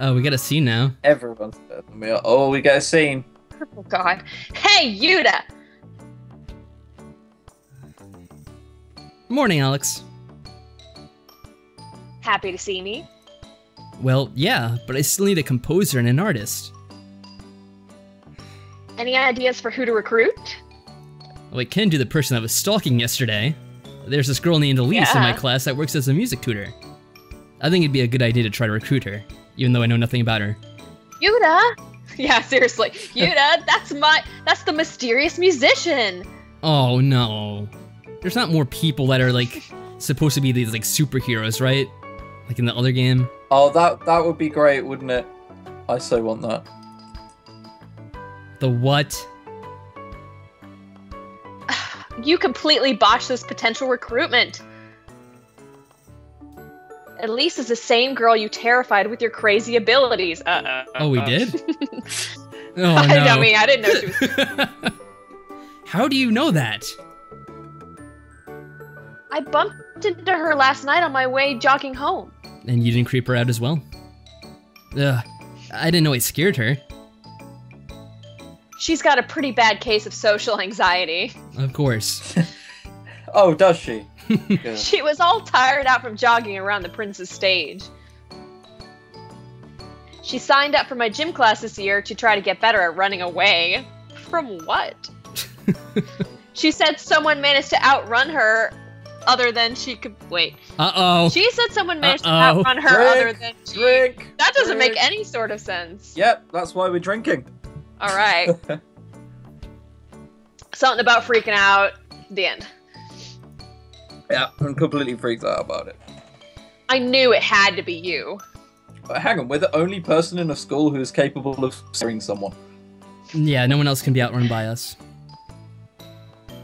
Oh, we got a scene now. Everyone's better than me. Oh, we got a scene. Oh God. Hey, Yuta! Morning, Alex. Happy to see me? Well, yeah, but I still need a composer and an artist. Any ideas for who to recruit? Well, I can do the person that was stalking yesterday. There's this girl named Elise in my class that works as a music tutor. I think it'd be a good idea to try to recruit her, even though I know nothing about her. Yuta? Yeah, seriously. Yuta, that's the mysterious musician. Oh no. There's not more people that are like supposed to be these like superheroes, right? Like in the other game. Oh, that would be great, wouldn't it? I so want that. The what? You completely botched this potential recruitment. Elise is the same girl you terrified with your crazy abilities. Oh, we did? Oh, no. I mean, I didn't know she was... How do you know that? I bumped into her last night on my way jogging home. And you didn't creep her out as well? Ugh, I didn't know I scared her. She's got a pretty bad case of social anxiety. Of course. Oh, does she? She was all tired out from jogging around the Prince's stage. She signed up for my gym class this year to try to get better at running away. From what? She said someone managed to outrun her other than she could... Wait. Uh-oh. She said someone managed to outrun her other than she... Drink! That doesn't make any sort of sense. Yep, that's why we're drinking. Alright. Something about freaking out. The end. Yeah, I'm completely freaked out about it. I knew it had to be you. But hang on, we're the only person in a school who is capable of scaring someone. Yeah, no one else can be outrun by us.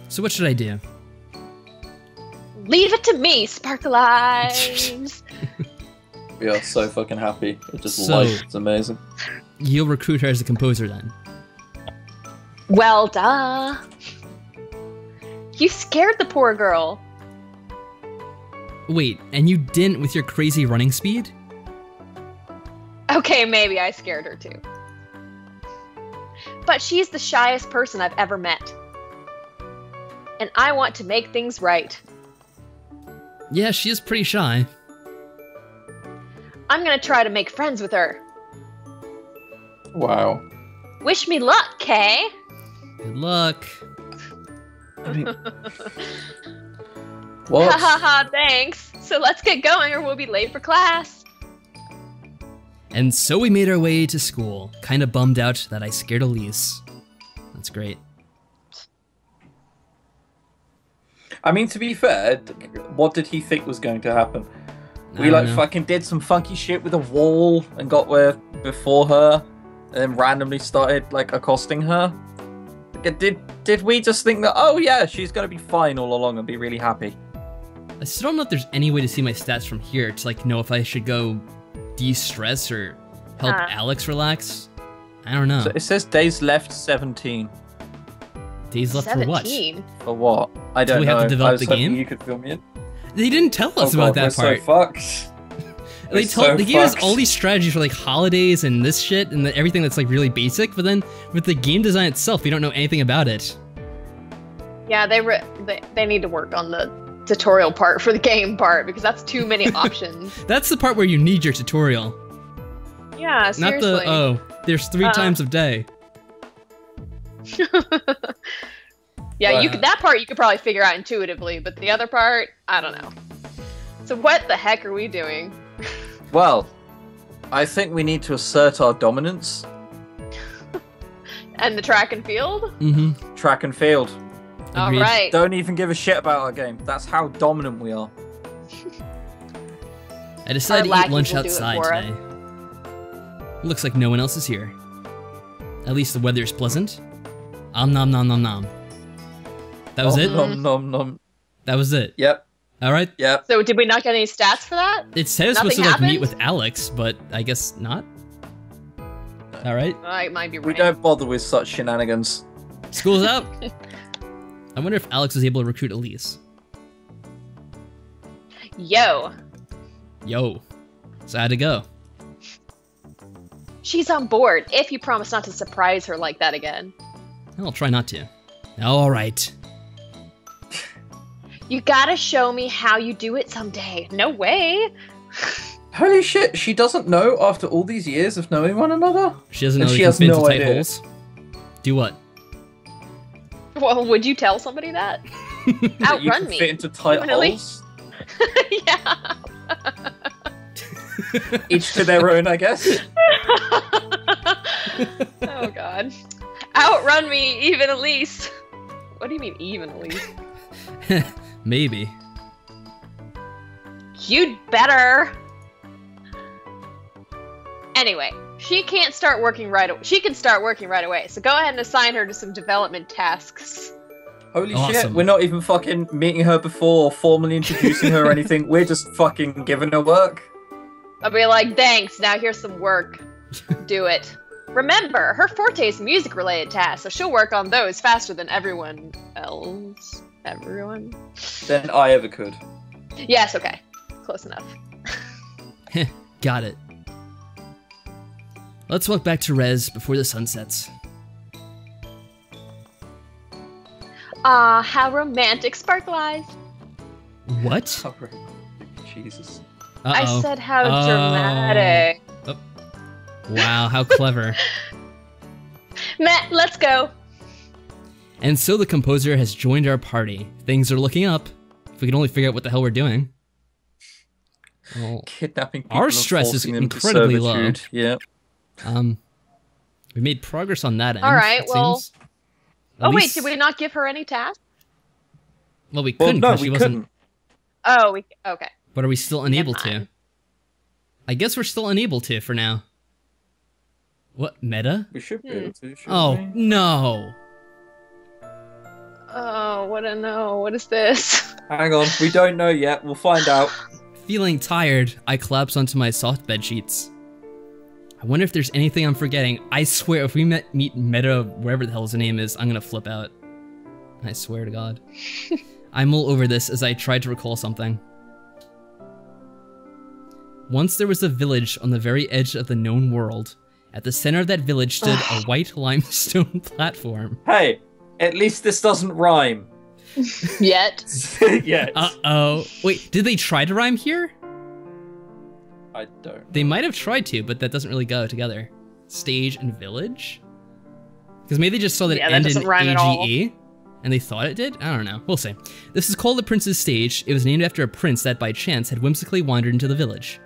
So what should I do? Leave it to me, Sparkle Eyes. We are so fucking happy. It just So- it's amazing. You'll recruit her as a composer then. Well, duh. You scared the poor girl. Wait, and you didn't with your crazy running speed? Okay, maybe I scared her too. But she's the shyest person I've ever met. And I want to make things right. Yeah, she is pretty shy. I'm gonna try to make friends with her. Wow. Wish me luck, Kay. Good luck. I mean, what? Hahaha, thanks. So let's get going or we'll be late for class. And so we made our way to school, kinda bummed out that I scared Elise. That's great. I mean, to be fair, what did he think was going to happen? I We don't like know. fucking did some funky shit with a wall and got where before her, and then randomly started like accosting her. Like, did we just think that, oh yeah, she's gonna be fine all along and be really happy? I still don't know if there's any way to see my stats from here to like know if I should go de-stress or help Alex relax. I don't know. So it says days left 17. Days left 17. For what? I don't we know. have to develop I was the hoping game? You could fill me in. for what? They didn't tell us Oh about God, that we're part. so fucked. They gave us all these strategies for like holidays and this shit and everything that's like really basic, but then with the game design itself, we don't know anything about it. Yeah, they need to work on the tutorial part for the game part because that's too many options. That's the part where you need your tutorial. Yeah, seriously. Not the, oh, there's 3 times of day. Yeah, that part you could probably figure out intuitively, but the other part, I don't know. So what the heck are we doing? Well, I think we need to assert our dominance. And the track and field? Mm-hmm. Track and field. All Agreed. right. Don't even give a shit about our game. That's how dominant we are. I decided to Our eat lunch lackeys will do it outside for today. Looks like no one else is here. At least the weather's pleasant. Nom nom nom nom. That was it? Nom nom nom. That was it? Yep. Alright. Yep. So did we not get any stats for that? It said it was supposed to Nothing like meet happened? with Alex, but I guess not. Alright. I might be right. We don't bother with such shenanigans. School's out. I wonder if Alex was able to recruit Elise. Yo. Yo. So how'd it go? She's on board, if you promise not to surprise her like that again. I'll try not to. All right. You gotta show me how you do it someday. No way. Holy shit, she doesn't know after all these years of knowing one another? She doesn't know she she has can fit no into tight idea. holes. Do what? Well, would you tell somebody that? Outrun you can me. fit into tight Really? holes? Yeah. Each to their own, I guess. Oh god. Outrun me, even Elise. What do you mean, even Elise? Maybe. You'd better. Anyway, she can't start working right away. She can start working right away. So go ahead and assign her to some development tasks. Holy shit, Awesome. we're not even fucking meeting her before or formally introducing her or anything. We're just fucking giving her work. I'll be like, thanks, now here's some work. Do it. Remember, her forte is music-related tasks, so she'll work on those faster than everyone else. Everyone? Than I ever could. Yes, okay. Close enough. Got it. Let's walk back to Rez before the sun sets. Ah, how romantic, Sparkle Eyes. What? Oh, Jesus. Uh-oh. I said how dramatic. Oh. Wow, how clever. Matt, let's go. And so the composer has joined our party. Things are looking up. If we can only figure out what the hell we're doing. Well, Kidnapping people our and stress is forcing them to incredibly low. servitude. Yeah. We made progress on that end. All right, it well- seems. Oh, At wait, least- did we not give her any tasks? Well, we Well, couldn't no, because she we wasn't. couldn't. Oh, okay. But are we still unable Never to? mind. I guess we're still unable to for now. What, meta? We should be able to, shouldn't Oh, we? no. Oh, what a no. What is this? Hang on, we don't know yet. We'll find out. Feeling tired, I collapse onto my soft bed sheets. I wonder if there's anything I'm forgetting. I swear, if we meet Meta, wherever the hell his name is, I'm gonna flip out. I swear to God. I mull over this as I try to recall something. Once there was a village on the very edge of the known world. At the center of that village stood a white limestone platform. Hey, at least this doesn't rhyme. Yet. Yet. Uh-oh. Wait, did they try to rhyme here? I don't. They might have tried to, but that doesn't really go together. Stage and village? Because maybe they just saw that Yeah, it that ended in doesn't rhyme at all. AGE, and they thought it did? I don't know. We'll see. This is called the Prince's Stage. It was named after a prince that by chance had whimsically wandered into the village.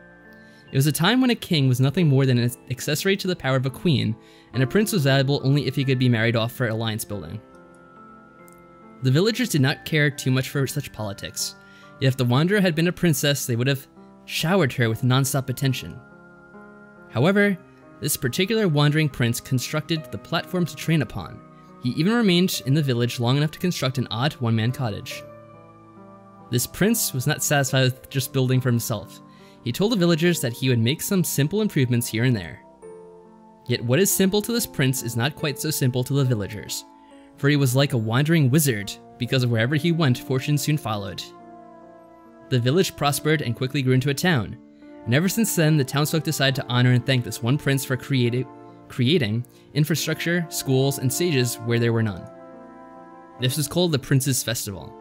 It was a time when a king was nothing more than an accessory to the power of a queen, and a prince was valuable only if he could be married off for alliance building. The villagers did not care too much for such politics, yet if the wanderer had been a princess, they would have showered her with non-stop attention. However, this particular wandering prince constructed the platform to train upon. He even remained in the village long enough to construct an odd one-man cottage. This prince was not satisfied with just building for himself. He told the villagers that he would make some simple improvements here and there. Yet what is simple to this prince is not quite so simple to the villagers, for he was like a wandering wizard, because of wherever he went, fortune soon followed. The village prospered and quickly grew into a town, and ever since then the townsfolk decided to honor and thank this one prince for creating infrastructure, schools, and stages where there were none. This was called the Prince's Festival,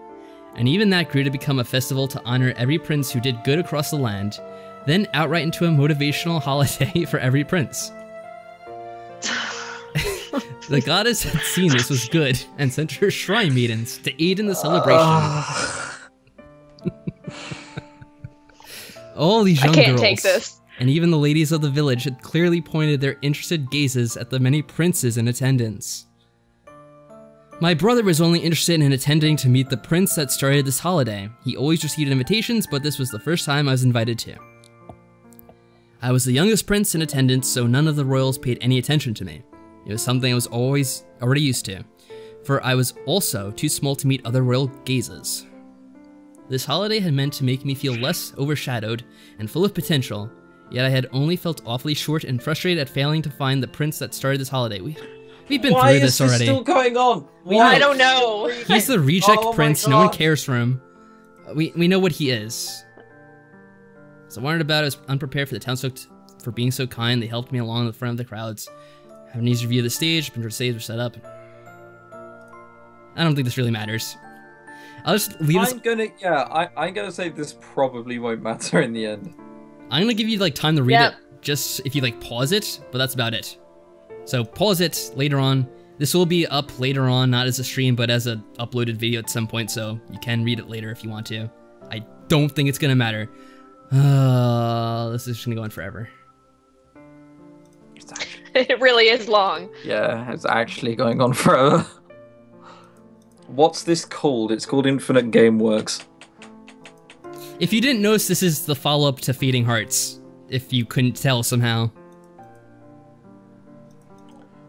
and even that grew to become a festival to honor every prince who did good across the land, then outright into a motivational holiday for every prince. The goddess had seen this was good and sent her shrine maidens to aid in the celebration. All these young I can't girls, take this. and even the ladies of the village had clearly pointed their interested gazes at the many princes in attendance. My brother was only interested in attending to meet the prince that started this holiday. He always received invitations, but this was the first time I was invited to. I was the youngest prince in attendance, so none of the royals paid any attention to me. It was something I was already used to, for I was also too small to meet other royal gazes. This holiday had meant to make me feel less overshadowed and full of potential, yet I had only felt awfully short and frustrated at failing to find the prince that started this holiday. We've been Why through this is already. still going on? I don't know. He's the reject Oh my prince, no one God. cares for him. We know what he is. So I wandered about, I was unprepared for the townsfolk for being so kind. They helped me along the front of the crowds. Have an easy view of the stage, been stage were set up. I don't think this really matters. I'll just leave this. I'm gonna say this probably won't matter in the end. I'm gonna give you like time to read it, just if you like pause it, but that's about it. So pause it later on. This will be up later on, not as a stream, but as an uploaded video at some point, so you can read it later if you want to. I don't think it's gonna matter. This is just gonna go on forever. It really is long. Yeah, it's actually going on forever. What's this called? It's called Infinite Gameworks. If you didn't notice, this is the follow-up to Fading Hearts, if you couldn't tell somehow.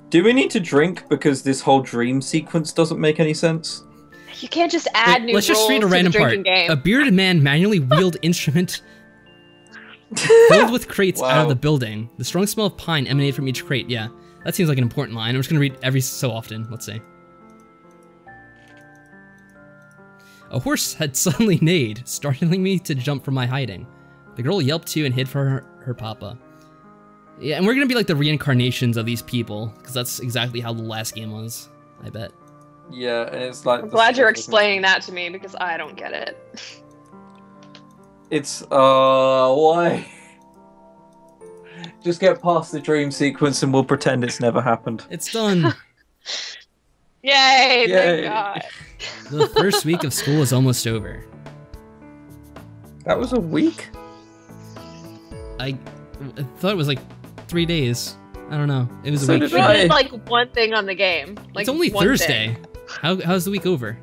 Do we need to drink because this whole dream sequence doesn't make any sense? You can't just add new rules to the drinking game. Let's just read a random part. A bearded man manually wheeled instrument filled with crates out of the building. The strong smell of pine emanated from each crate. Yeah, that seems like an important line. I'm just gonna read every so often. Let's see. A horse had suddenly neighed, startling me to jump from my hiding. The girl yelped too and hid for her papa. Yeah, and we're gonna be like the reincarnations of these people, because that's exactly how the last game was, I bet. Yeah, and it's like... I'm glad you're explaining that to me, because I don't get it. It's, why? Just get past the dream sequence and we'll pretend it's never happened. It's done! Yay, thank God. The first week of school is almost over. That was a week? I thought it was like 3 days. I don't know. It was a week. We did like one thing on the game. Like, it's only Thursday. How's the week over?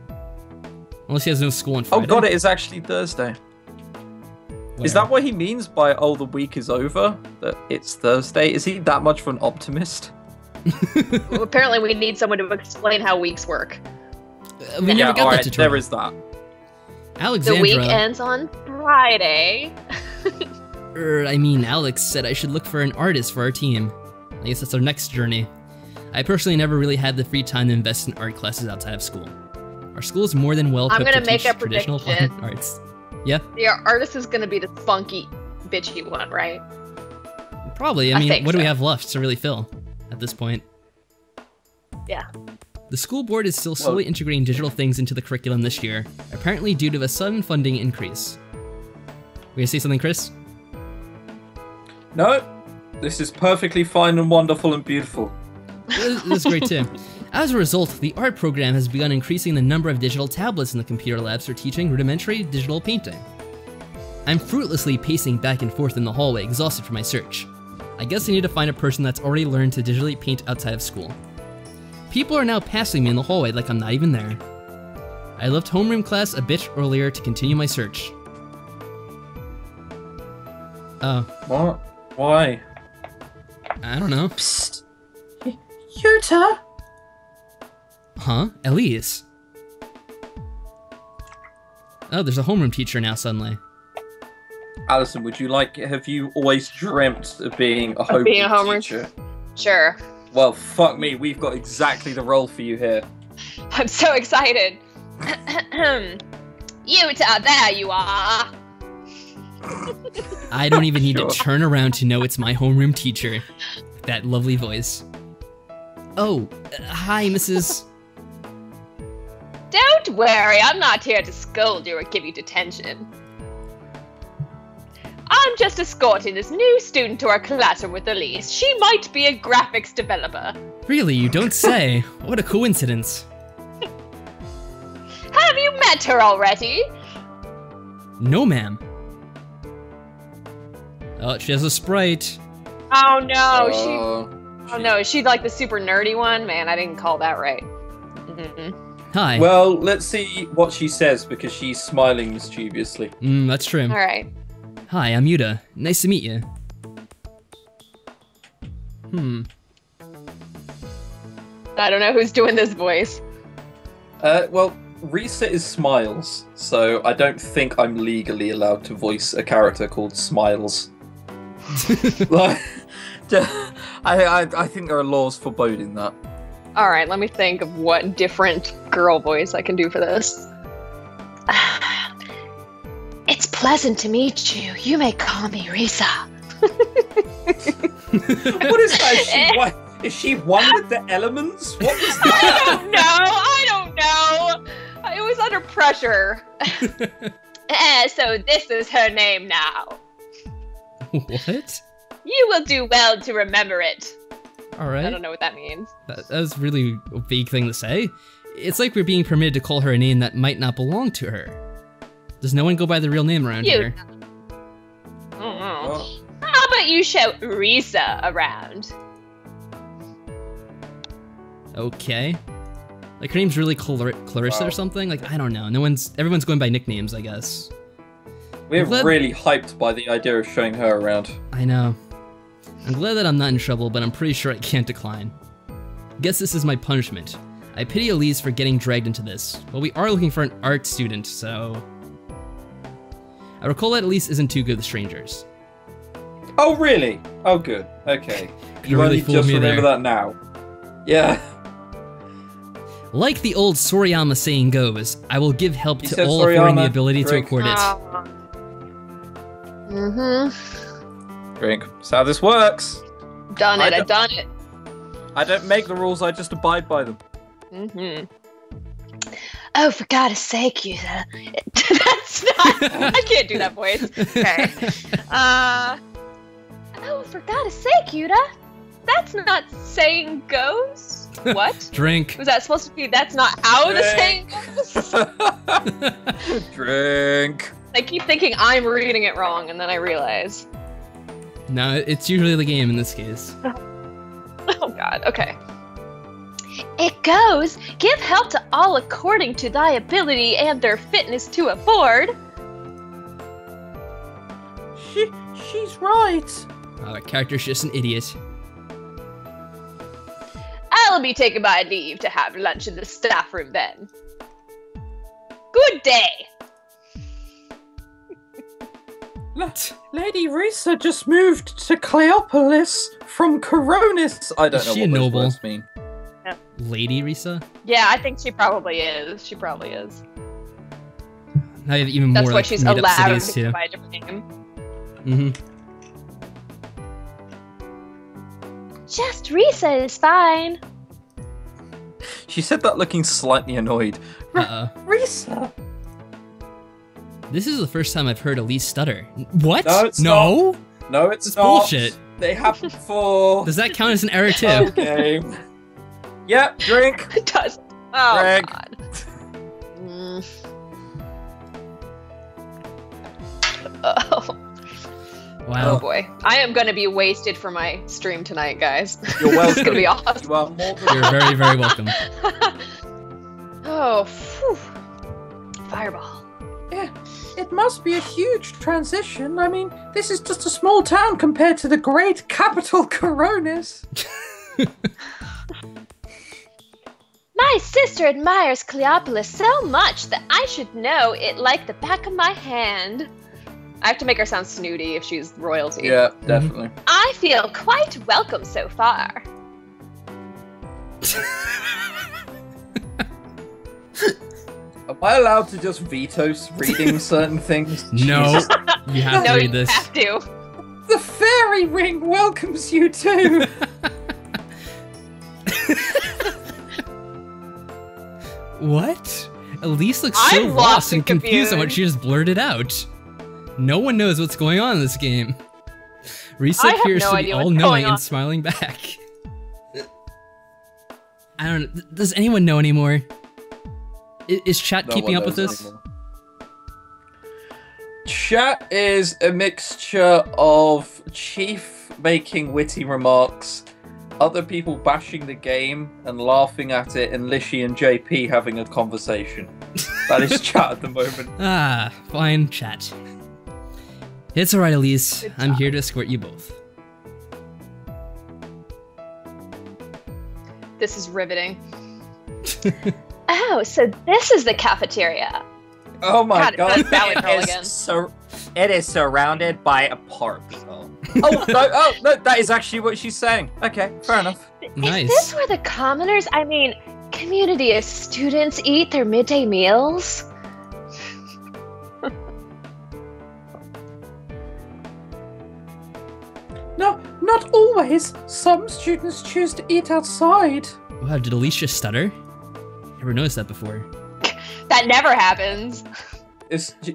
Unless he has no school on Friday. Oh god, it is actually Thursday. Whatever. Is that what he means by, oh, the week is over? That it's Thursday? Is he that much of an optimist? Well, apparently we need someone to explain how weeks work. We never got that tutorial. There is that. Alexandra... The week ends on Friday. I mean, Alex said I should look for an artist for our team. I guess that's our next journey. I personally never really had the free time to invest in art classes outside of school. Our school is more than well equipped to teach traditional fine arts. Yeah? The artist is going to be the funky, bitchy one, right? Probably. I mean, what do we have left to really fill at this point? Yeah. The school board is still slowly integrating digital things into the curriculum this year, apparently due to a sudden funding increase. We gonna say something, Chris? No, this is perfectly fine and wonderful and beautiful. This is great too. As a result, the art program has begun increasing the number of digital tablets in the computer labs for teaching rudimentary digital painting. I'm fruitlessly pacing back and forth in the hallway, exhausted from my search. I guess I need to find a person that's already learned to digitally paint outside of school. People are now passing me in the hallway like I'm not even there. I left homeroom class a bit earlier to continue my search. What? Why? I don't know. Psst. Yuta? Huh? Elise? Oh, there's a homeroom teacher now suddenly. Allison, have you always dreamt of being a homeroom teacher? Sure. Well, fuck me, we've got exactly the role for you here. I'm so excited. Yuta, there you are. I don't even need to turn around to know it's my homeroom teacher. That lovely voice. Oh, hi, Mrs. Don't worry, I'm not here to scold you or give you detention. I'm just escorting this new student to our classroom with Elise. She might be a graphics developer. Really, you don't say. What a coincidence. Have you met her already? No, ma'am. Oh, she has a Sprite. Oh no, Oh no, is she like the super nerdy one? Man, I didn't call that right. Hi. Well, let's see what she says because she's smiling mischievously. That's true. All right. Hi, I'm Yuta. Nice to meet you. I don't know who's doing this voice. Well, Risa is Smiles, so I don't think I'm legally allowed to voice a character called Smiles. Like, I think there are laws forbidding that. All right, let me think of what different girl voice I can do for this. It's pleasant to meet you. You may call me Risa. What is that? Is she one with the elements? What was that? I don't know. It was under pressure. So this is her name now. What? You will do well to remember it. All right. I don't know what that means. That was really a vague thing to say. It's like we're being permitted to call her a name that might not belong to her. Does no one go by the real name around here? I don't know. How about you show Risa around? Okay. Like her name's really Clarissa or something? Like, I don't know. Everyone's going by nicknames, I guess. We're really hyped by the idea of showing her around. I know. I'm glad that I'm not in trouble, but I'm pretty sure I can't decline. Guess this is my punishment. I pity Elise for getting dragged into this. Well, we are looking for an art student, so... I recall that Elise isn't too good with strangers. Oh, really? Oh, good. Okay. You really only just remember that now. Yeah. Like the old Soriyama saying goes, I will give help You to said all affording the Soriyama, ability to drink. accord it. Drink. That's how this works. I've done it. I don't make the rules, I just abide by them. Oh, for God's sake, you. That's not. I can't do that voice. Okay. Oh, for God's sake, Yuta. That's not saying goes. What? Drink. Was that supposed to be? That's not how the saying goes. Drink. I keep thinking I'm reading it wrong, and then I realize. No, it's usually the game in this case. Oh God. Okay. It goes, give help to all according to thy ability and their fitness to afford. She's right. Oh, that character's just an idiot. I'll be taking my leave to have lunch in the staff room then. Good day. Lady Risa just moved to Cleopolis from Coronis. I don't Is know she what a those noble? words mean. Lady Risa? Yeah, I think she probably is. She probably is. Now you have even That's more why like, she's made-up allowed cities to go too. by a different name. Just Risa is fine. She said that looking slightly annoyed. Uh-oh. Risa. This is the first time I've heard Elise stutter. What? No, it's no? No, it's That's not. bullshit. They happen before. Does that count as an error too? Okay. Yep, drink. It does. Oh Greg. God. Oh. Wow. Oh boy. I am gonna be wasted for my stream tonight, guys. You're welcome. It's gonna be awesome. You are more than You're very, very welcome. Oh, phew. Fireball. Yeah, it must be a huge transition. I mean, this is just a small town compared to the great capital Coronis. My sister admires Cleopolis so much that I should know it like the back of my hand. I have to make her sound snooty if she's royalty. Yeah, definitely. I feel quite welcome so far. Am I allowed to just veto reading certain things? No, you have to No, read you this. have to. The fairy ring welcomes you too. What? Elise looks so I'm lost lost and and confused on what confused. she just blurted out. No one knows what's going on in this game. Risa I have appears no to be idea what's all-knowing going and on. smiling back. I don't know. Does anyone know anymore? Is chat No keeping one up with knows this? anymore. Chat is a mixture of Chief making witty remarks, other people bashing the game and laughing at it, and Lishi and JP having a conversation. That is chat at the moment. Ah, fine, chat. It's alright, Elise. Good I'm job. here to escort you both. This is riveting. Oh, so this is the cafeteria. Oh my God, god, it's Valley Girl again. It is surrounded by a park. Oh no, that is actually what she's saying. Okay, fair enough. Nice. Is this where the commoners, I mean, community of students eat their midday meals? No, not always. Some students choose to eat outside. Wow, did Elise just stutter? Never noticed that before. That never happens.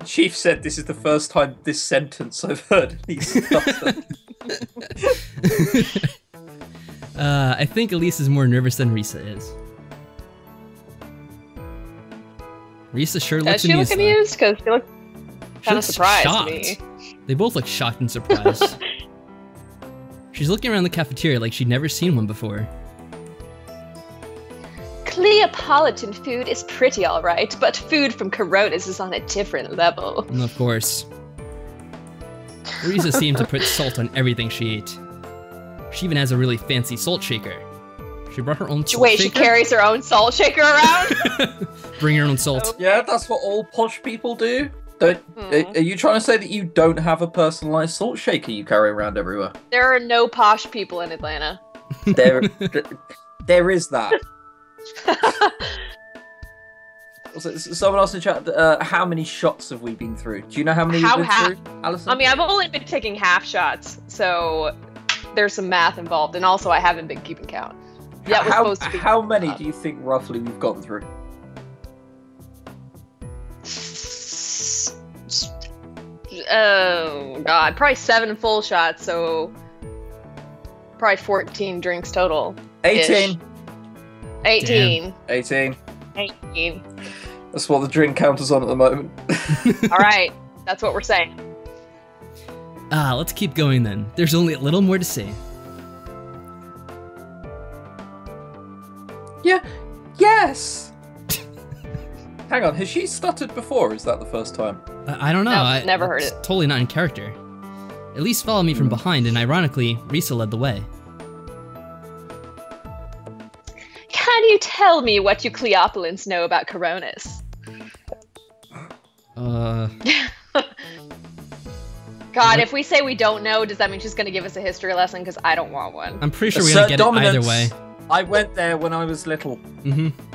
Chief said this is the first time this sentence I've heard Elise stutter. I think Elise is more nervous than Risa is. Risa sure looks amused. Does she look amused? Because she looks kind of surprised shocked. to me. They both look shocked and surprised. She's looking around the cafeteria like she'd never seen one before. Cleopolitan food is pretty alright, but food from Coronis is on a different level. And of course. Risa seemed to put salt on everything she ate. She even has a really fancy salt shaker. She brought her own salt shaker? She carries her own salt shaker around? Bring your own salt. Oh. Yeah, that's what all posh people do. Are you trying to say that you don't have a personalized salt shaker you carry around everywhere? There are no posh people in Atlanta. There is that. Someone else in the chat, how many shots have we been through? Do you know how many we've been through, Allison? I mean, I've only been taking half shots, so there's some math involved, and also I haven't been keeping count. Yeah, we're supposed to be. How many do you think roughly we've gotten through? Oh god, probably 7 full shots, so probably 14 drinks total. 18. 18. Damn. 18. 18. That's what the drink counter's on at the moment. Alright, that's what we're saying. Let's keep going then. There's only a little more to say. Yeah. Yes! Hang on, has she stuttered before? Or is that the first time? I don't know. No, never heard it. Totally not in character. Elise followed me from behind, and ironically, Risa led the way. Can you tell me what you Cleopolins know about Coronis? God, if we say we don't know, does that mean she's gonna give us a history lesson? Because I don't want one. I'm pretty sure we're gonna get it either way. I went there when I was little.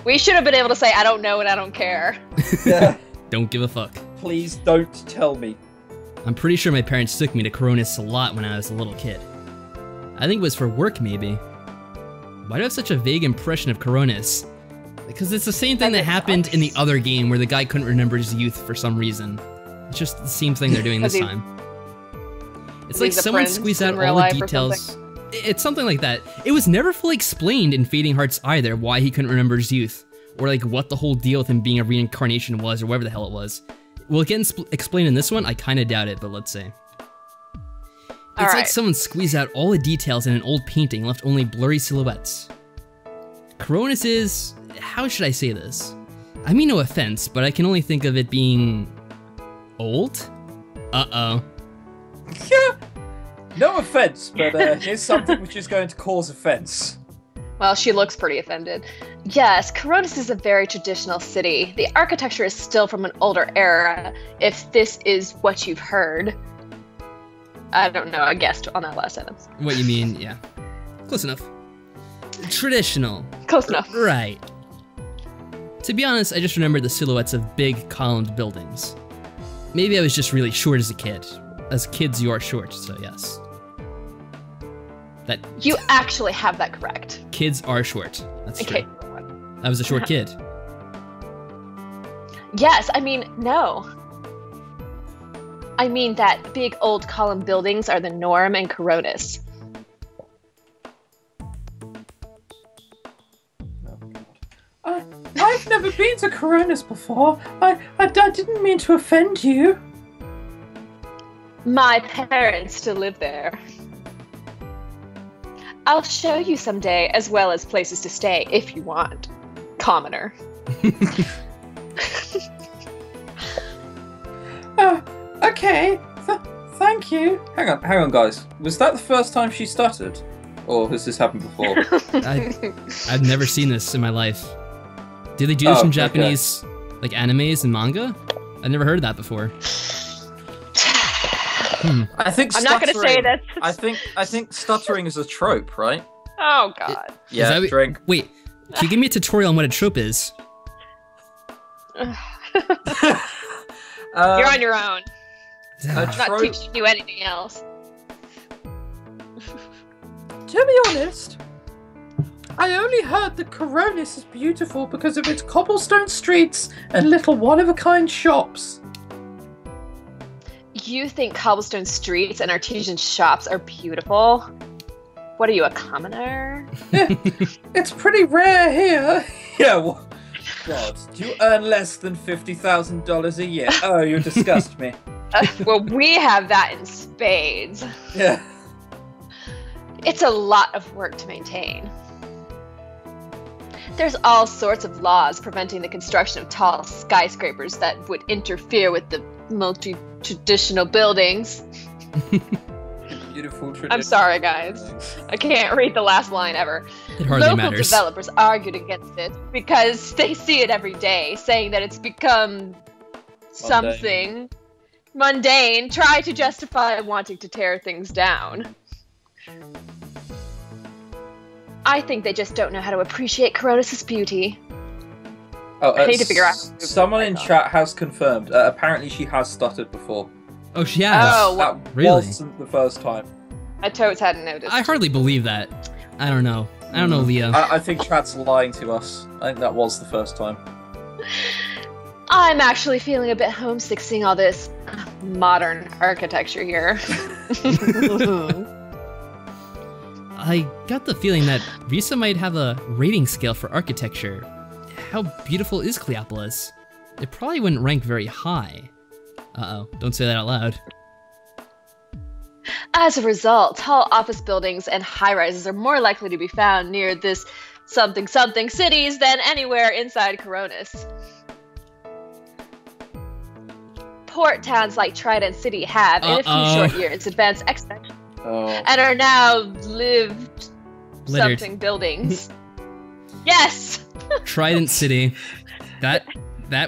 We should have been able to say, I don't know and I don't care. Yeah. Don't give a fuck. Please don't tell me. I'm pretty sure my parents took me to Coronis a lot when I was a little kid. I think it was for work, maybe. Why do I have such a vague impression of Coronis? Because it's the same thing that happened in the other game where the guy couldn't remember his youth for some reason. It's just the same thing they're doing this time. It's like someone squeezed out all the details. It's something like that. It was never fully explained in Fading Hearts either why he couldn't remember his youth, or like what the whole deal with him being a reincarnation was, or whatever the hell it was. Will it get explained in this one? I kind of doubt it, but let's see. It's like someone squeezed out all the details in an old painting and left only blurry silhouettes. Coronis is... how should I say this? I mean no offense, but I can only think of it being... old? Uh-oh. Yeah. No offense, but here's something which is going to cause offense. Well, she looks pretty offended. Yes, Coronis is a very traditional city. The architecture is still from an older era, if this is what you've heard. I don't know, I guessed on that last sentence. What you mean, yeah. Close enough. Traditional. Close enough. Right. To be honest, I just remembered the silhouettes of big columned buildings. Maybe I was just really short as a kid. As kids, you are short, so yes. That you actually have that correct. Kids are short. That's okay. True. I was a short kid. Yes, I mean, no. I mean that big old column buildings are the norm in Coronis. I've never been to Coronis before. I didn't mean to offend you. My parents still live there. I'll show you someday, as well as places to stay, if you want. Commoner. Okay. Thank you. Hang on, guys. Was that the first time she stuttered? Or has this happened before? I've never seen this in my life. Do they do this from Japanese, like, animes and manga? I've never heard of that before. I think I'm not going to say that. I think stuttering is a trope, right? Oh god. Yeah, drink. Wait, can you give me a tutorial on what a trope is? You're on your own. I'm not trope... teaching you anything else. To be honest, I only heard that Coronis is beautiful because of its cobblestone streets and little one-of-a-kind shops. You think cobblestone streets and artesian shops are beautiful? What are you, a commoner? It's pretty rare here. Yeah, well, God, do you earn less than $50,000 a year? Oh, you disgust me. Well, we have that in spades. Yeah. It's a lot of work to maintain. There's all sorts of laws preventing the construction of tall skyscrapers that would interfere with the multi-traditional buildings. Beautiful tradition. I'm sorry, guys. I can't read the last line ever. It hardly Local matters. developers argued against it because they see it every day, saying that it's become something mundane. Try to justify wanting to tear things down. I think they just don't know how to appreciate Coronis' beauty. Oh, I need to figure out. Someone in chat has confirmed. Apparently, she has stuttered before. Oh, she has? Oh, That really? wasn't the first time. I totes hadn't noticed. I hardly believe that. I don't know. I don't know, Leah. I think chat's lying to us. I think that was the first time. I'm actually feeling a bit homesick seeing all this modern architecture here. I got the feeling that Risa might have a rating scale for architecture. How beautiful is Cleopolis? It probably wouldn't rank very high. Uh-oh, don't say that out loud. As a result, tall office buildings and high-rises are more likely to be found near this something-something cities than anywhere inside Coronis. Port towns like Trident City have, in a few short years, advanced exponentially and are now lived Littered. something buildings. Yes! Trident City. That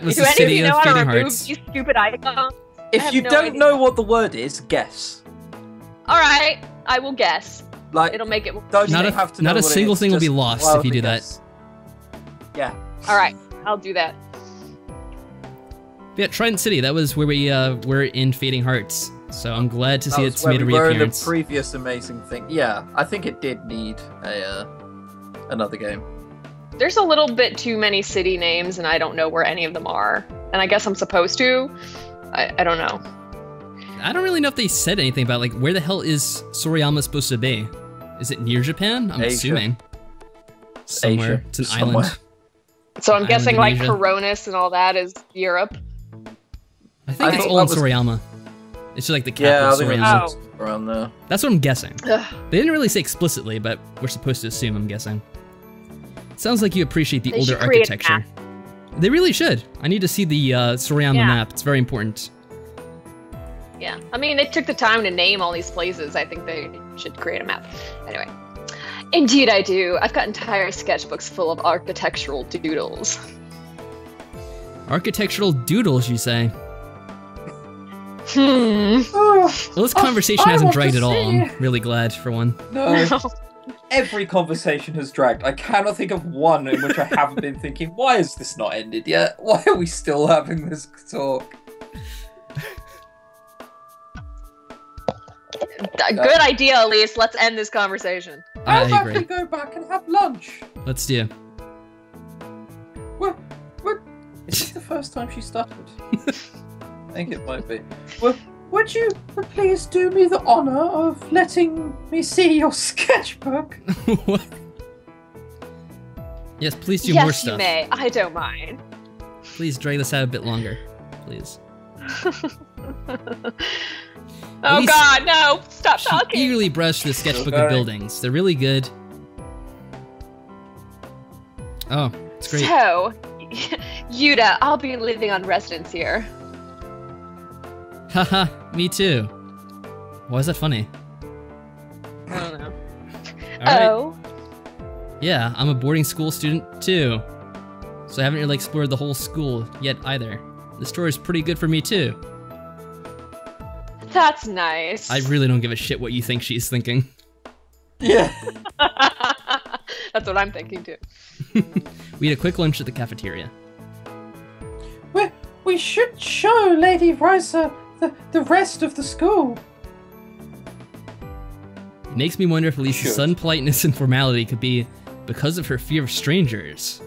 was Do the any of city you of know how to Fading remove Hearts. these stupid icons? If you don't know what the word is, guess. Alright, I will guess. Like, It'll make it... don't Not even a- have to not know a what it single is, thing will be just lost if you wildly do that. guess. Yeah. Alright, I'll do that. Yeah, Trident City, that was where we were in Fading Hearts. So I'm glad to see That was it's where made a we were in the reappearance. previous amazing thing. Yeah, I think it did need a another game. There's a little bit too many city names, and I don't know where any of them are. And I guess I'm supposed to. I don't know. I don't really know if they said anything about, like, where the hell is Sorayama supposed to be? Is it near Japan? I'm Asia. assuming. Somewhere. Asia. It's an Somewhere. island. So I'm Island guessing in like Asia. Coronis and all that is Europe. I think I it's thought all in that was- Sorayama. It's just like the Yeah, I capital think of it Sorayama. was around there. That's what I'm guessing. Ugh. They didn't really say explicitly, but we're supposed to assume, I'm guessing. Sounds like you appreciate the They older should create a architecture. They really should. I need to see the Sorayama Yeah. map. It's very important. Yeah, I mean, they took the time to name all these places. I think they should create a map. Anyway. Indeed I do. I've got entire sketchbooks full of architectural doodles. Architectural doodles, you say? Oh, Well, this conversation I hasn't want dragged to at all. see. I'm really glad, for one. No. Every conversation has dragged. I cannot think of one in which I haven't been thinking, why is this not ended yet? Why are we still having this talk? Good idea, Elise. Let's end this conversation. how I about we agree. go back and have lunch? Let's do. What? Is this the first time she stuttered? I think it might be. Would you please do me the honor of letting me see your sketchbook? What? Yes, please do yes, more stuff. you may. I don't mind. Please drag this out a bit longer. Please. Oh Elise- God, no! Stop She talking. eagerly brushed the sketchbook of Okay. buildings. They're really good. Oh, it's great. So, Yuta, I'll be living on residence here. Haha, me too. Why is that funny? I don't know. Alright. Oh, Yeah, I'm a boarding school student too. So I haven't really explored the whole school yet either. The story's pretty good for me too. that's nice. I really don't give a shit what you think she's thinking. Yeah. That's what I'm thinking too. We had a quick lunch at the cafeteria. We should show Lady Risa the rest of the school. You makes me wonder if Elise's sudden politeness and formality could be because of her fear of strangers.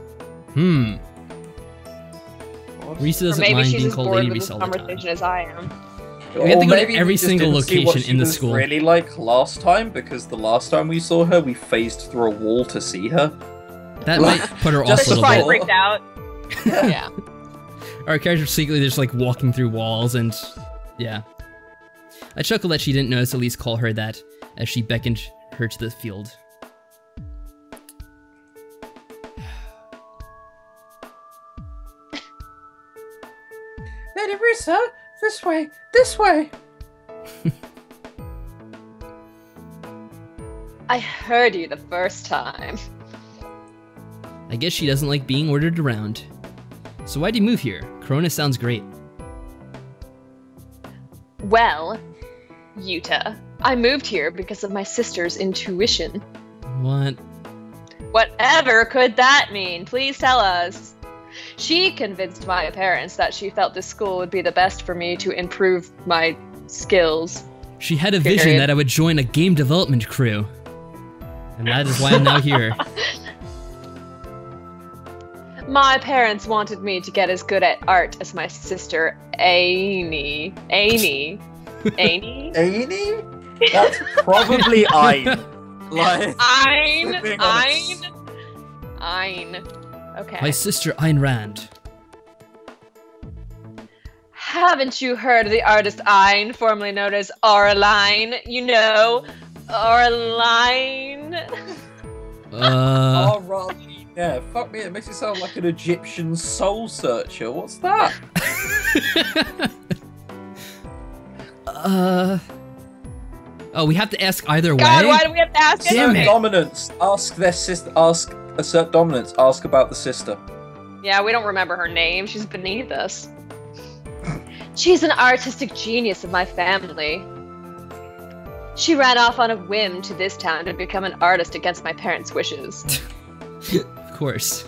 Risa doesn't mind being called Lady Risa all the time. Conversation as I am. We have to go to every single location in the school. Really like last time, because the last time we saw her, we phased through a wall to see her. That might put her off a little bit. Freaked out. Yeah. Our character's secretly just like walking through walls and yeah. I chuckled that she didn't notice Elise call her that as she beckoned her to the field. Lady Risa, this way, this way. I heard you the first time. I guess she doesn't like being ordered around. So why'd you move here? Corona sounds great. Well, Yuta, I moved here because of my sister's intuition. What? Whatever could that mean? Please tell us. She convinced my parents that she felt this school would be the best for me to improve my skills. She had a vision that I would join a game development crew. And that is why I'm now here. My parents wanted me to get as good at art as my sister, Amy. Amy? Amy? That's probably Ein. Like, Ein. Okay. My sister Ayn Rand. Haven't you heard of the artist Ein, formerly known as Aureline? You know, Aureline. Aureline. Yeah, fuck me, it makes it sound like an Egyptian soul searcher. What's that? Oh, we have to ask either way? God, why do we have to ask it? Damn it. Dominance. Ask their sister. Assert dominance. Ask about the sister. Yeah, we don't remember her name. She's beneath us. She's an artistic genius of my family. She ran off on a whim to this town to become an artist against my parents' wishes. Of course.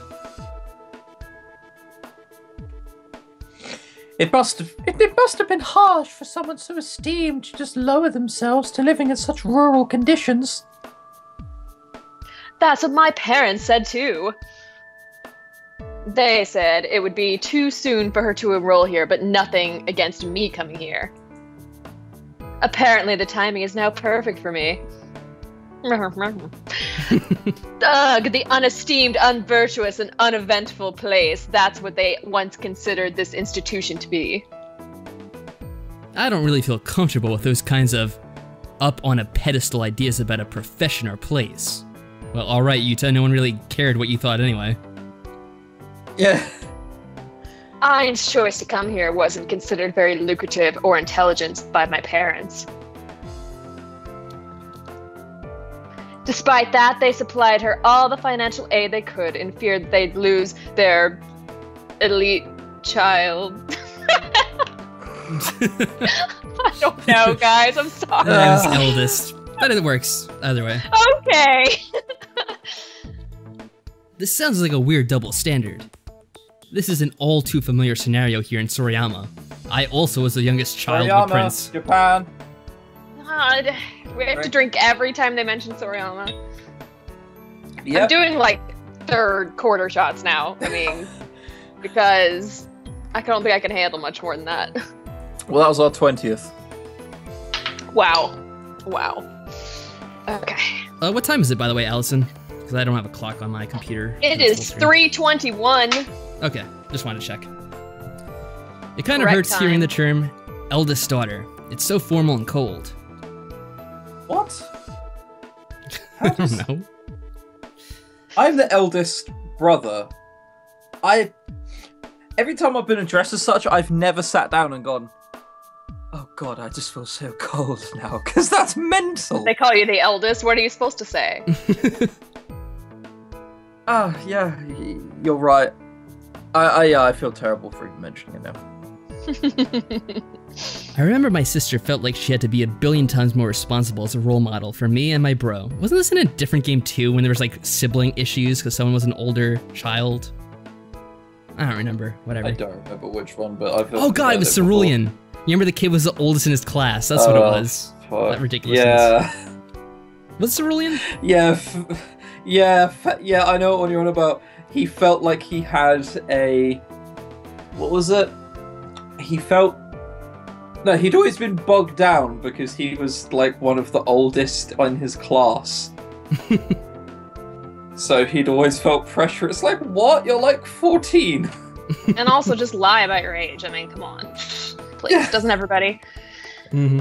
It must have been harsh for someone so esteemed to just lower themselves to living in such rural conditions. That's what my parents said too. They said it would be too soon for her to enroll here, but nothing against me coming here. Apparently the timing is now perfect for me. Ugh, the unesteemed, unvirtuous, and uneventful place. That's what they once considered this institution to be. I don't really feel comfortable with those kinds of up on a pedestal ideas about a profession or place. Well, alright, Yuta, no one really cared what you thought anyway. Yeah. Ain's choice to come here wasn't considered very lucrative or intelligent by my parents. Despite that, they supplied her all the financial aid they could in fear that they'd lose their elite child. I don't know, guys. I'm sorry. His eldest. But it works either way. Okay. This sounds like a weird double standard. This is an all too familiar scenario here in Sorayama. I also was the youngest child of the prince. Japan. God, we have to drink every time they mention Sorayama. Yep. I'm doing like third quarter shots now. I mean, because I don't think I can handle much more than that. Well, that was our 20th. Wow. Wow. Okay. What time is it, by the way, Allison? Because I don't have a clock on my computer. It is 3:21. Okay, just wanted to check. It kind of hurts hearing the term eldest daughter. It's so formal and cold. What? I don't know. I'm the eldest brother. Every time I've been addressed as such, I've never sat down and gone, oh god, I just feel so cold now, because that's mental. They call you the eldest. What are you supposed to say? Yeah, you're right. I feel terrible for even mentioning it now. I remember my sister felt like she had to be a billion times more responsible as a role model for me and my bro. Wasn't this in a different game too, when there was like sibling issues because someone was an older child? I don't remember. Whatever. I don't remember which one, but I've... Oh god, it was Cerulean. You remember the kid was the oldest in his class? That's what it was. Fuck. That ridiculousness. Yeah. What's cerulean? Yeah, yeah, I know what you're on about. He felt like he had a... What was it? He felt... No, he'd always been bogged down because he was, like, one of the oldest in his class. So he'd always felt pressure. It's like, what? You're, like, 14. And also just lie about your age. I mean, come on. Please, Yeah. doesn't everybody? Mm-hmm.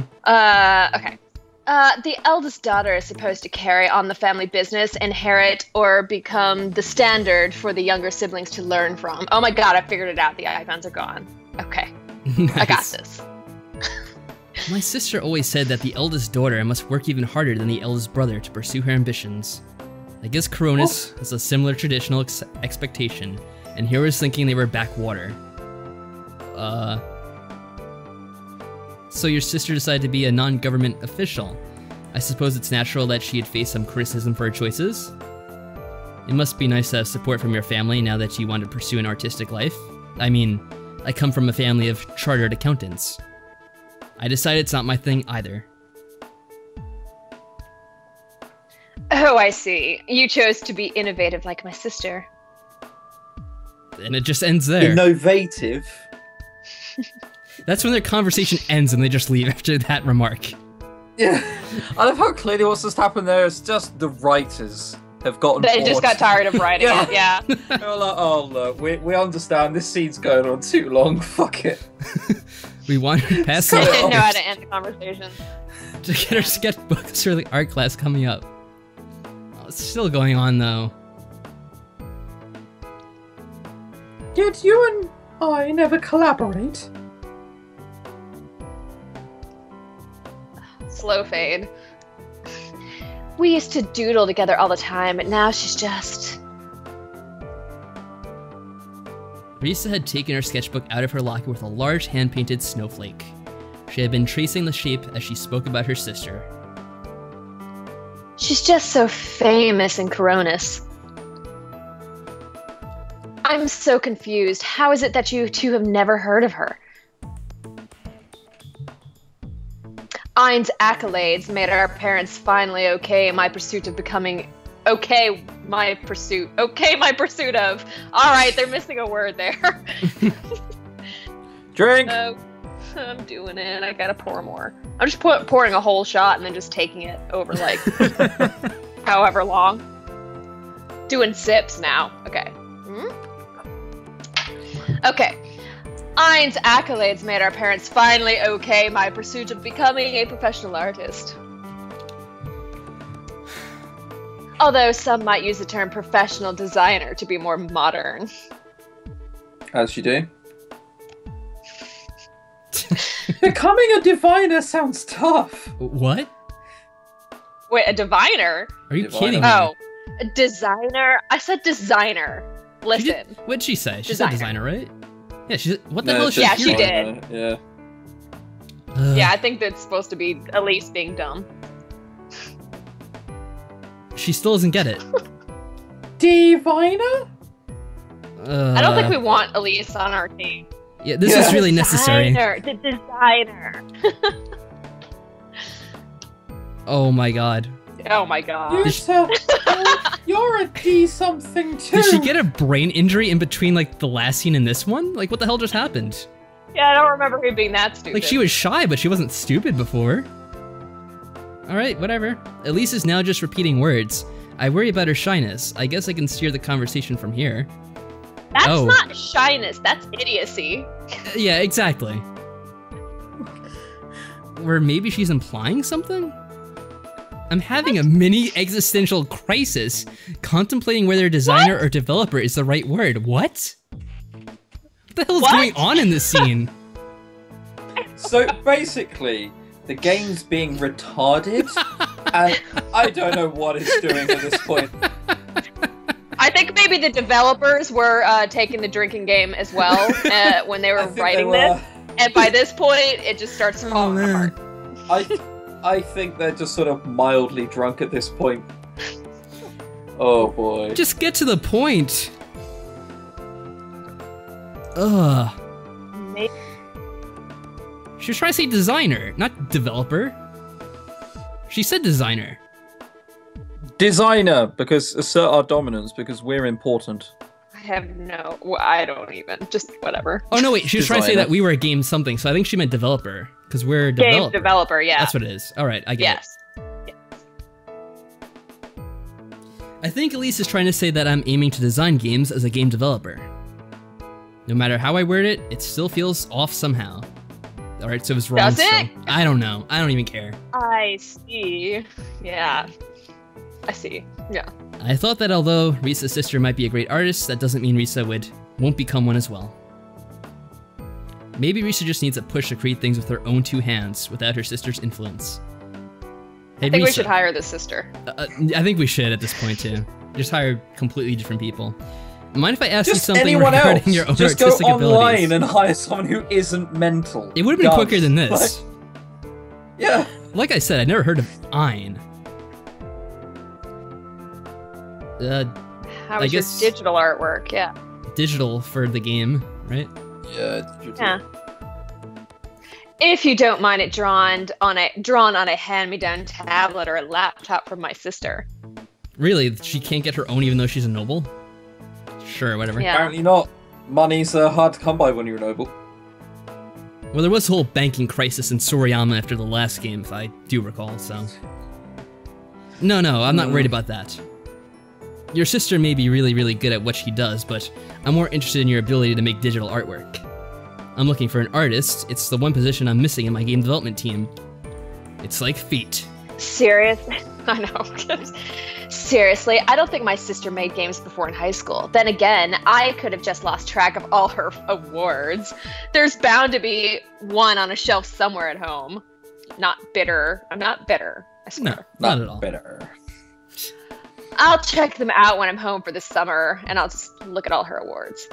Okay. The eldest daughter is supposed to carry on the family business, inherit, or become the standard for the younger siblings to learn from. Oh my god, I figured it out. The icons are gone. Okay. Nice. I got this. My sister always said that the eldest daughter must work even harder than the eldest brother to pursue her ambitions. I guess Coronis has a similar traditional expectation, and here was thinking they were backwater. So your sister decided to be a non-government official. I suppose it's natural that she'd face some criticism for her choices. It must be nice to have support from your family now that you want to pursue an artistic life. I mean, I come from a family of chartered accountants. I decided it's not my thing either. Oh, I see. You chose to be innovative like my sister. And it just ends there. Innovative. That's when their conversation ends and they just leave after that remark. Yeah. I love how clearly what's just happened there is just the writers have gotten They bored. just got tired of writing Yeah. it, yeah. They were like, oh look, we understand this scene's going on too long, fuck it. We wandered past They the didn't know how hours to end the conversation. to get our sketchbooks for the art class coming up. Oh, it's still going on though. Yet you and I never collaborate. Slow fade. We used to doodle together all the time, but now she's just... Risa had taken her sketchbook out of her locker with a large hand-painted snowflake. She had been tracing the shape as she spoke about her sister. She's just so famous in Coronis. I'm so confused. How is it that you two have never heard of her? Ein's accolades made our parents finally okay my pursuit of becoming... Okay, my pursuit of... Alright, they're missing a word there. Drink! I'm doing it. I gotta pour more. I'm just pouring a whole shot and then just taking it over, like, however long. Doing sips now. Okay. Okay. Ein's accolades made our parents finally okay my pursuit of becoming a professional artist. Although some might use the term professional designer to be more modern. As you do. Becoming a diviner sounds tough. What? Wait, a diviner? Are you Diviner. kidding me? Oh, a designer? I said designer. Listen. What'd she say? She said designer, right? Yeah, she said, what the hell is she Yeah, she doing? did. Yeah. Yeah, I think that's supposed to be Elise being dumb. She still doesn't get it. Diviner? I don't think we want Elise on our team. Yeah, this is really necessary. The designer. Oh my god. Oh my god. You're a D something too. Did she get a brain injury in between, like, the last scene and this one? Like, what the hell just happened? Yeah, I don't remember her being that stupid. Like, she was shy, but she wasn't stupid before. Alright, whatever. Elise is now just repeating words. I worry about her shyness. I guess I can steer the conversation from here. That's Oh. not shyness, that's idiocy. Yeah, exactly. Or maybe she's implying something? I'm having a mini existential crisis, contemplating whether designer or developer is the right word. What? What the hell is What? going on in this scene? So basically, the game's being retarded, and I don't know what it's doing at this point. I think maybe the developers were taking the drinking game as well when they were writing this. And by this point, it just starts falling apart. I think they're just sort of mildly drunk at this point. Oh boy. Just get to the point. Ugh. Maybe. She was trying to say designer, not developer. She said designer. Designer, because assert our dominance, because we're important. I don't even. Just whatever. Oh, no, wait. She was trying to say that we were a game something, so I think she meant developer, because we're a developer. Game developer, yeah. That's what it is. All right, I get it. Yes. I think Elise is trying to say that I'm aiming to design games as a game developer. No matter how I word it, it still feels off somehow. Alright, so it was wrong. Does it? So I don't know. I don't even care. I see. Yeah. I see. Yeah. I thought that although Risa's sister might be a great artist, that doesn't mean Risa won't become one as well. Maybe Risa just needs a push to create things with her own 2 hands, without her sister's influence. Hey, I think Risa. we should hire this sister. I think we should at this point too. Just hire completely different people. Mind if I ask you Just something anyone regarding else. your own Just go artistic online abilities? and hire someone who isn't mental. It would have been Done. quicker than this. Yeah. Like I said, I never heard of Ein. How I is guess- your digital artwork? Yeah. Digital for the game, right? Yeah. Yeah. If you don't mind it drawn on a hand-me-down tablet or a laptop from my sister. Really? She can't get her own even though she's a noble? Sure, whatever. Yeah. Apparently not. Money's hard to come by when you're a noble. Well, there was a whole banking crisis in Soriyama after the last game, if I do recall, so... No, I'm not worried about that. Your sister may be really, really good at what she does, but I'm more interested in your ability to make digital artwork. I'm looking for an artist. It's the one position I'm missing in my game development team. It's like feet. Serious? I know. Seriously, I don't think my sister made games before in high school. Then again, I could have just lost track of all her awards. There's bound to be one on a shelf somewhere at home. Not bitter. I'm not bitter, I swear. No, not at all. Better. I'll check them out when I'm home for the summer, and I'll just look at all her awards.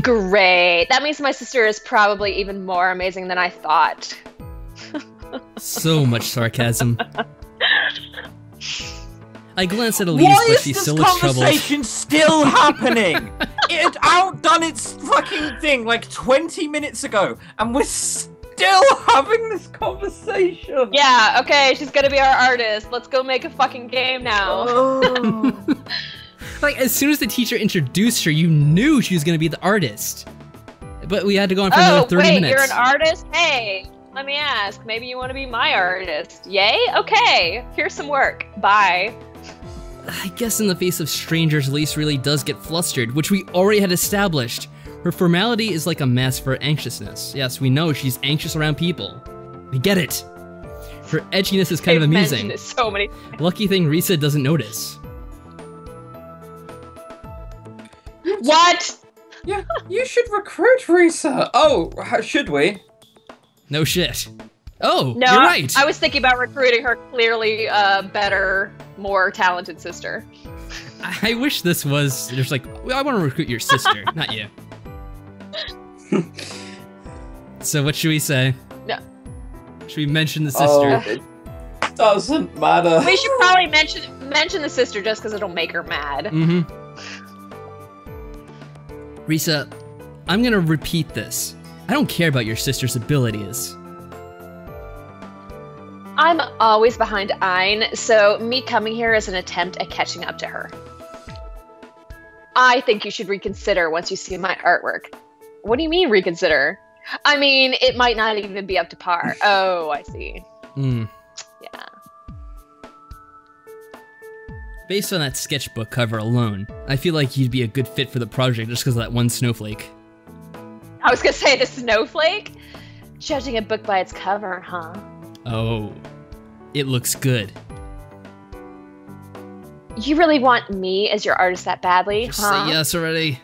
Great. That means my sister is probably even more amazing than I thought. So much sarcasm. I glanced at Elise, but she still looks troubled. Why is this conversation still happening? It had outdone its fucking thing like 20 minutes ago, and we're still having this conversation. Yeah, okay, she's gonna be our artist. Let's go make a fucking game now. Oh. Like, as soon as the teacher introduced her, you knew she was going to be the artist. But we had to go on for another 30 minutes. You're an artist? Hey, let me ask. Maybe you want to be my artist. Yay? Okay, here's some work. Bye. I guess in the face of strangers, Elise really does get flustered, which we already had established. Her formality is like a mask for anxiousness. Yes, we know she's anxious around people. We get it. Her edginess is kind of amusing. Mentioned it so many. Lucky thing Risa doesn't notice. What? Yeah, you should recruit Risa. Oh, should we? No shit. Oh, No, you're right. I was thinking about recruiting her clearly better, more talented sister. I wish this was just like, I want to recruit your sister, not you. So what should we say? No. Should we mention the sister? Oh, it doesn't matter. We should probably mention the sister just because it'll make her mad. Mm-hmm. Risa, I'm gonna repeat this. I don't care about your sister's abilities. I'm always behind Ein, so me coming here is an attempt at catching up to her. I think you should reconsider once you see my artwork. What do you mean, reconsider? I mean, it might not even be up to par. Oh, I see. Hmm. Yeah. Based on that sketchbook cover alone, I feel like you'd be a good fit for the project just because of that one snowflake. I was gonna say the snowflake? Judging a book by its cover, huh? Oh, it looks good. You really want me as your artist that badly, Just huh? say yes already.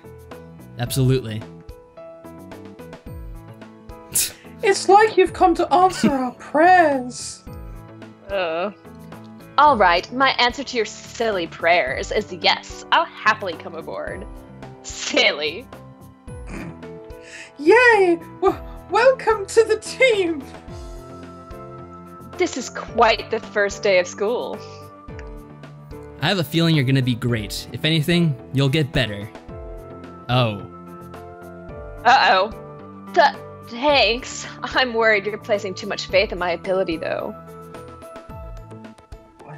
Absolutely. It's like you've come to answer our prayers. All right, my answer to your silly prayers is yes. I'll happily come aboard. Silly. Yay! Welcome to the team! This is quite the first day of school. I have a feeling you're gonna be great. If anything, you'll get better. Oh. Uh-oh. Thanks. I'm worried you're placing too much faith in my ability, though.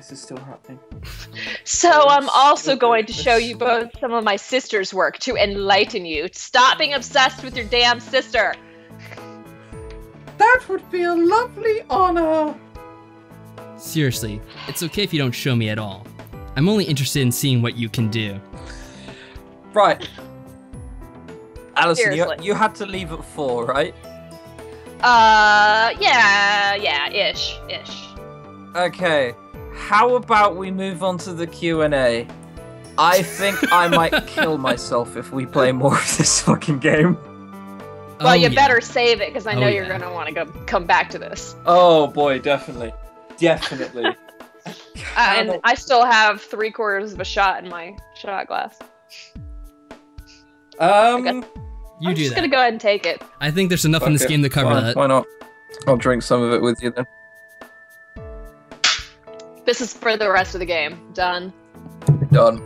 this is still happening. So I'm also going to show you both some of my sister's work to enlighten you. Stop being obsessed with your damn sister. That would be a lovely honor. Seriously, it's okay if you don't show me at all. I'm only interested in seeing what you can do. Right. Allison, Seriously. you had to leave at 4, right? Yeah, ish. Okay. How about we move on to the Q&A? I think I might kill myself if we play more of this fucking game. Well, you yeah. better save it, because I know Oh, you're yeah. going to want to come back to this. Oh boy, definitely. Definitely. And I still have 3/4 of a shot in my shot glass. You I'm do just that. going to go ahead and take it. I think there's enough in this game to cover fine, that. Why not? I'll drink some of it with you then. This is for the rest of the game. Done. Done.